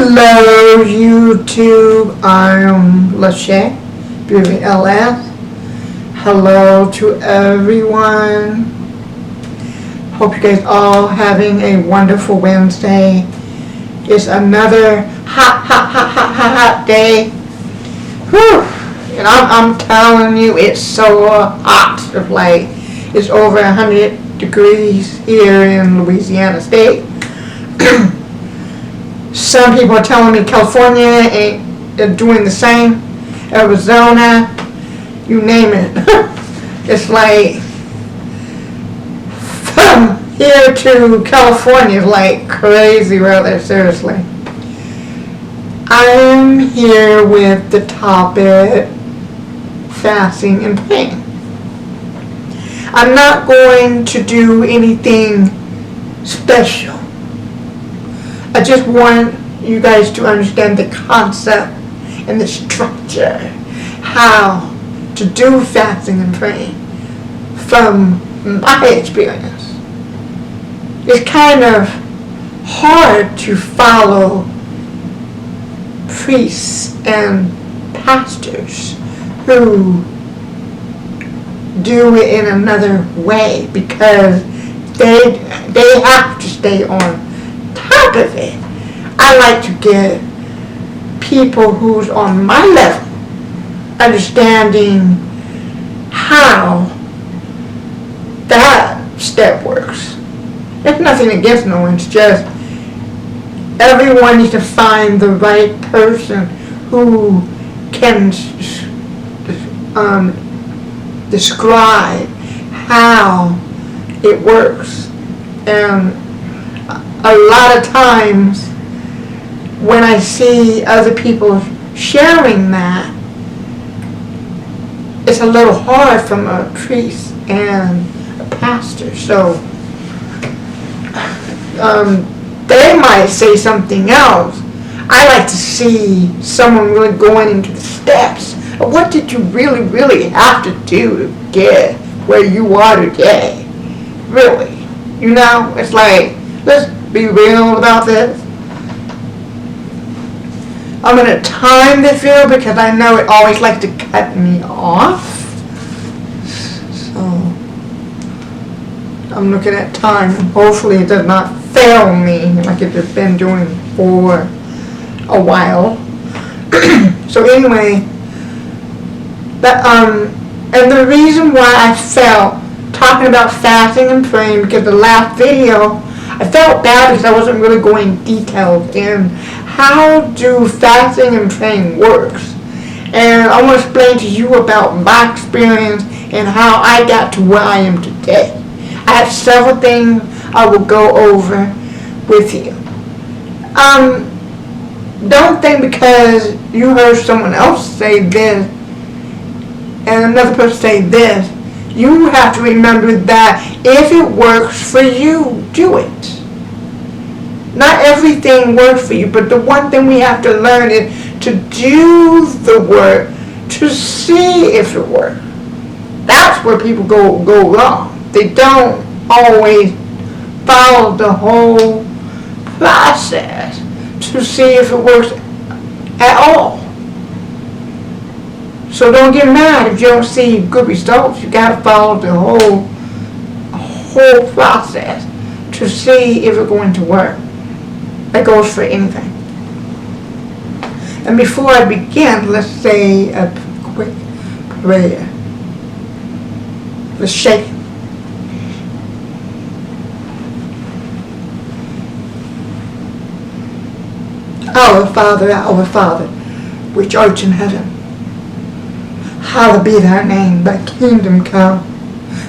Hello YouTube, I'm Lachey, Beauty LS. Hello to everyone. Hope you guys all having a wonderful Wednesday. It's another hot day. Whew. And I'm telling you, it's so hot. It's over 100 degrees here in Louisiana State. Some people are telling me California ain't doing the same. Arizona, you name it. It's like from here to California is like crazy weather, seriously. I'm here with the topic fasting and praying. I'm not going to do anything special. I just want you guys to understand the concept and the structure, how to do fasting and praying from my experience. It's kind of hard to follow priests and pastors who do it in another way because they have to stay on top of it. I like to get people who's on my level understanding how that step works. It's nothing against no one, it's just everyone needs to find the right person who can describe how it works. And a lot of times when I see other people sharing that, it's a little hard from a priest and a pastor. So they might say something else. I like to see someone really going into the steps of what did you really have to do to get where you are today. Really. You know, it's like, let's be real about this. I'm going to time this video because I know it always likes to cut me off. So, I'm looking at time. Hopefully it does not fail me like it has been doing for a while. So anyway, and the reason why I felt talking about fasting and praying, because the last video I felt bad because I wasn't really going detailed in how do fasting and praying works. And I want to explain to you about my experience and how I got to where I am today. I have several things I will go over with you. Don't think because you heard someone else say this and another person say this, you have to remember that if it works for you, do it. Not everything works for you, but the one thing we have to learn is to do the work to see if it works. That's where people go wrong. They don't always follow the whole process to see if it works at all. So don't get mad if you don't see good results. You got to follow the whole process to see if it's going to work. That goes for anything. And before I begin, let's say a quick prayer. Let's shake. Our Father, which art in heaven, hallowed be thy name, thy kingdom come,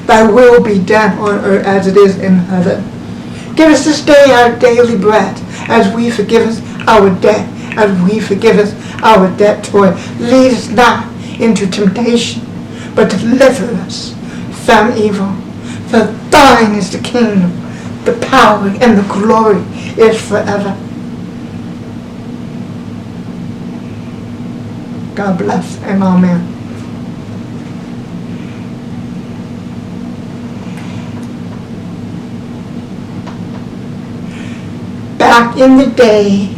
thy will be done on earth as it is in heaven. Give us this day our daily bread, as we forgive us our debt, as we forgive us our debtor. Lead us not into temptation, but deliver us from evil. For thine is the kingdom, the power, and the glory is forever. God bless and amen. Back in the day,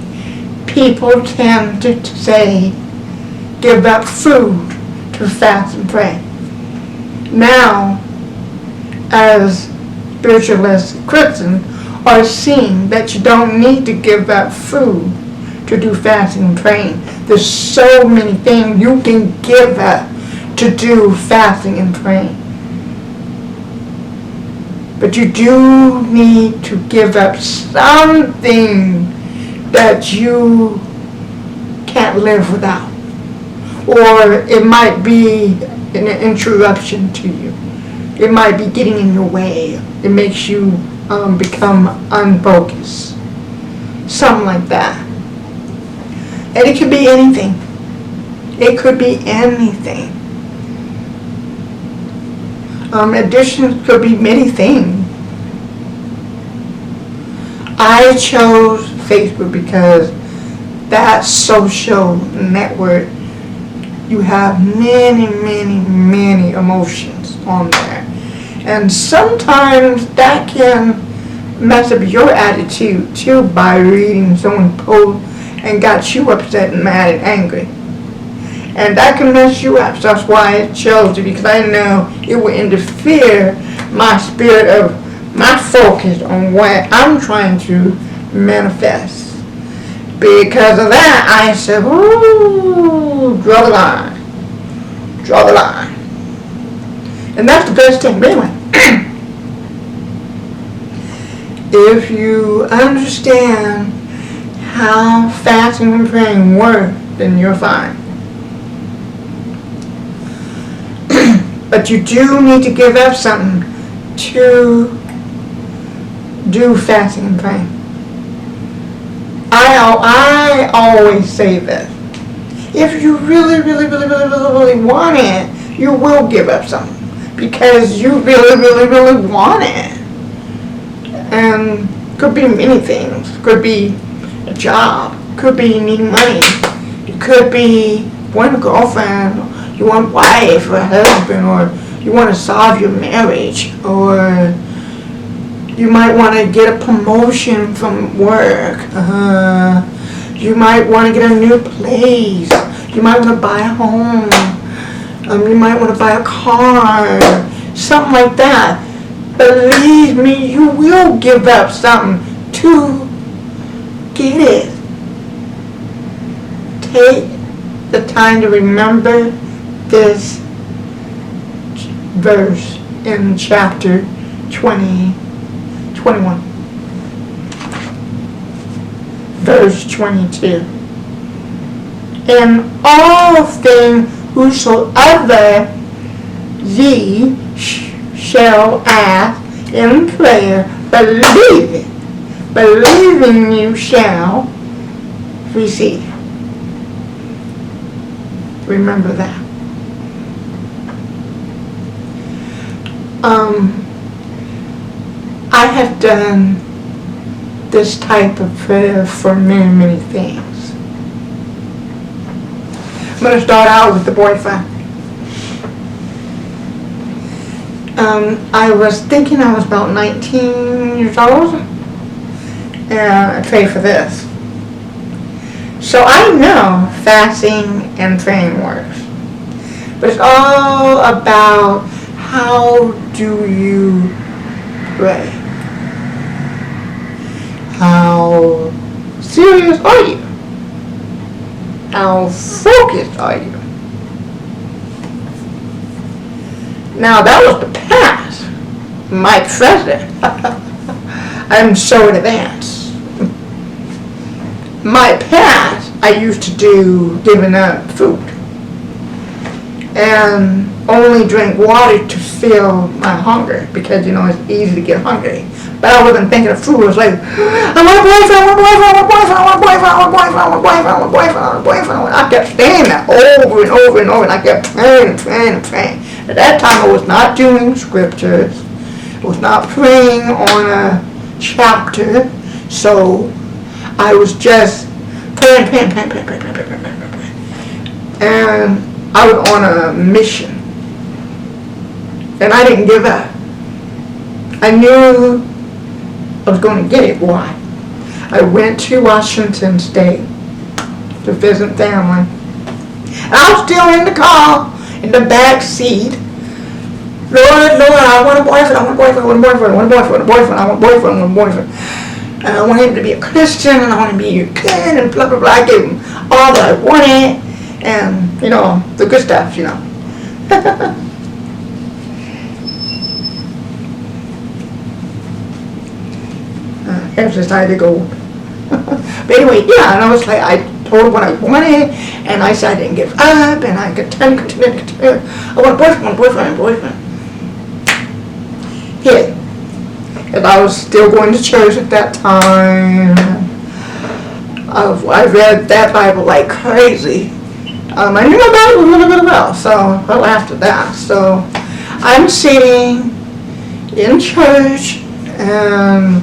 people tend to say, give up food to fast and pray. Now, as spiritualist Christians are seeing that you don't need to give up food to do fasting and praying. There's so many things you can give up to do fasting and praying. But you do need to give up something that you can't live without. Or it might be an interruption to you. It might be getting in your way. It makes you become unfocused. Something like that. And it could be anything. It could be anything. Additions could be many things. I chose Facebook because that social network, you have many emotions on there. And sometimes that can mess up your attitude too by reading someone's post and got you upset and mad and angry. And that can mess you up. So that's why I chose it, because I know it will interfere my spirit of my focus on what I'm trying to manifest. Because of that, I said, ooh, draw the line. Draw the line. And that's the best thing. But anyway, if you understand how fasting and praying work, then you're fine. But you do need to give up something to do fasting and praying. I always say this. If you really want it, you will give up something. Because you really want it. And could be many things. Could be a job. Could be needing money. It could be wanting a girlfriend. You want a wife or a husband, or you want to solve your marriage, or you might want to get a promotion from work. You might want to get a new place. You might want to buy a home. You might want to buy a car. Something like that. Believe me, you will give up something to get it. Take the time to remember this verse in chapter 21. Verse 22. In all things whosoever ye shall ask in prayer, believing you shall receive. Remember that. I have done this type of prayer for many things. I'm going to start out with the boyfriend. I was thinking I was about 19 years old, and I prayed for this. So I know fasting and praying works, but it's all about how do you pray? How serious are you? How focused are you? Now that was the past. My present. I'm so advanced. My past, I used to do giving up food and only drink water to fill my hunger, because it's easy to get hungry. But I wasn't thinking of food. I was like, I want a boyfriend. I kept saying that over and over and over, and I kept praying. At that time, I was not doing scriptures. I was not praying on a chapter. So I was just praying. And I was on a mission. And I didn't give up. I knew I was going to get it. Why? I went to Washington State to visit family. And I was still in the car, in the back seat. Lord, I want a boyfriend, I want a boyfriend, I want a boyfriend, I want a boyfriend, I want a boyfriend, I want a boyfriend, I want a boyfriend. And I want him to be a Christian, and I want him to be good, and blah, blah, blah. I gave him all that I wanted, and, you know, the good stuff, you know. Here's decided to go. But anyway, yeah, and I was like, I told him what I wanted, and I said I didn't give up, and I continue. I want a boyfriend. Yeah. And I was still going to church at that time. I read that Bible like crazy. I knew my Bible really well, so well after that. So I'm sitting in church, and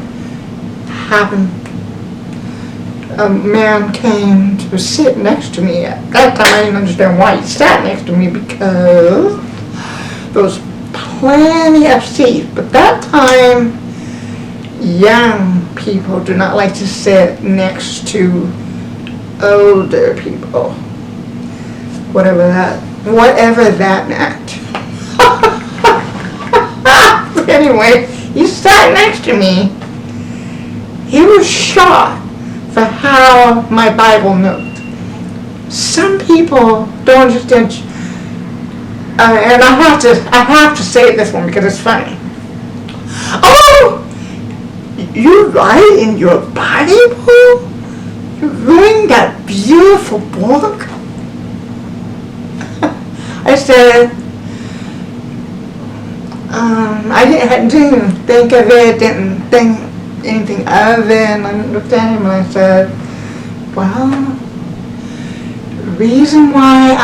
a man came to sit next to me. At that time I didn't understand why he sat next to me, because there was plenty of seats. But that time, young people do not like to sit next to older people. Whatever that meant. Anyway, he sat next to me. He was shocked for how my Bible moved. Some people don't understand, and I have to say this one because it's funny. Oh, you write in your Bible? You're reading that beautiful book? I said, I didn't think of it, didn't think anything of it, and I looked at him and I said, well, the reason why